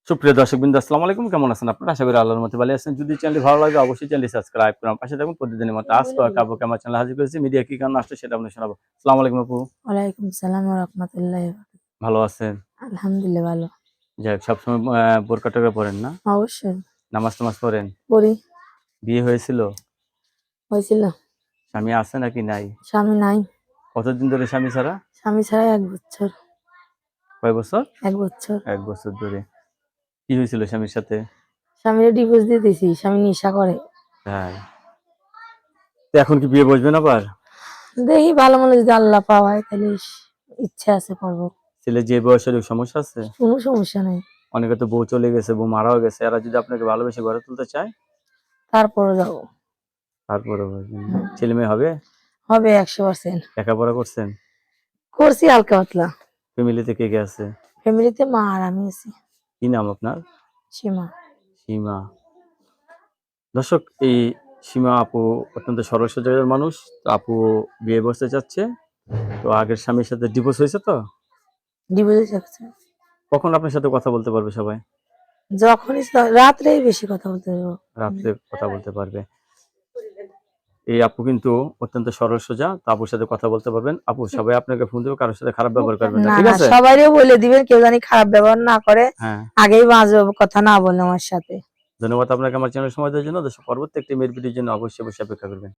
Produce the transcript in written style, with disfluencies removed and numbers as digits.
সুপ্রিয় দর্শকবৃন্দ, আসসালামু আলাইকুম। কেমন আছেন আপনারা? আশা করি আল্লাহর রহমতে ভালো আছেন। যদি চ্যানেলটি ভালো লাগে অবশ্যই চ্যানেলটি সাবস্ক্রাইব করুন, পাশে থাকুন প্রতিদিনের মতো। আজকে কাবু আমার চ্যানেল হাজির করেছি। মিডিয়া কি কারণে আসছে সেটা আপনাকে শোনাবো। আসসালামু আলাইকুম আপু। ওয়ালাইকুম সালাম ওয়া রাহমাতুল্লাহি ওয়া বারাকাতুহু। ভালো আছেন? আলহামদুলিল্লাহ ভালো। যাই হোক, সবসময় বোরকা টোরকা পরেন না? অবশ্যই নামাজ টামাজ পড়েন? পড়ি। বিয়ে হয়েছিল? হয়েছিল। স্বামী আছে নাকি নাই? স্বামী নাই। কতদিন ধরে স্বামী ছাড়া? স্বামী ছাড়া ১ বছর। কয় বছর? ১ বছর। 1 বছর ধরে। কি হয়েছিল স্বামীর সাথে? স্বামীরে ডিভোর্স দিয়ে দিয়েছি। স্বামী নেশা করে। তাই? তো এখন কি বিয়ে বসবেন আবার? দেখি ভালো মনে যদি আল্লাহ পাওয়ায় তাহলে ইচ্ছা আছে করবো। ছেলে যে বয়সের সমস্যা আছে? কোনো সমস্যা নেই। অনেকে তো বউ চলে গেছে, বউ মারাও গেছে। এরা যদি আপনাকে ভালোবেসে গড়ে তুলতে চায় তারপরে যাবো। তারপরে ছেলে মেয়ে হবে? হবে 100%। লেখাপড়া করছেন? করছি হালকা পাতলা। ফ্যামিলিতে কে কে আছে? ফ্যামিলিতে মা আর আমি আছি। কি নাম আপনার? সীমা। সীমা। দর্শক, এই সীমা আপু অত্যন্ত সরল সোজা মানুষ। তো আপু বিয়ে বসতে চাচ্ছে। তো আগের স্বামীর সাথে ডিভোর্স হয়েছে তো? ডিভোর্স হচ্ছে। কখন আপনার সাথে কথা বলতে পারবে সবাই? যখনই রাত্রেই বেশি কথা বলতে পারবো। রাত্রে কথা বলতে পারবে। এই আপু কিন্তু অত্যন্ত সরল সোজা। তো আপুর সাথে কথা বলতে পারবেন। আপু সবাই আপনাকে ফোন দেবে, কারোর সাথে খারাপ ব্যবহার করবেন না, না ঠিক না আছে? সবাইরে বলে দিবেন কেউ জানি খারাপ ব্যবহার না করে। হ্যাঁ। আগেই বাজে কথা না বলে আমার সাথে। ধন্যবাদ আপনাকে আমার চ্যানেল সময় দেওয়ার জন্য। দর্শক, পরবর্তী একটি মেয়ের ভিডিওর জন্য অবশ্যই অপেক্ষা করবেন।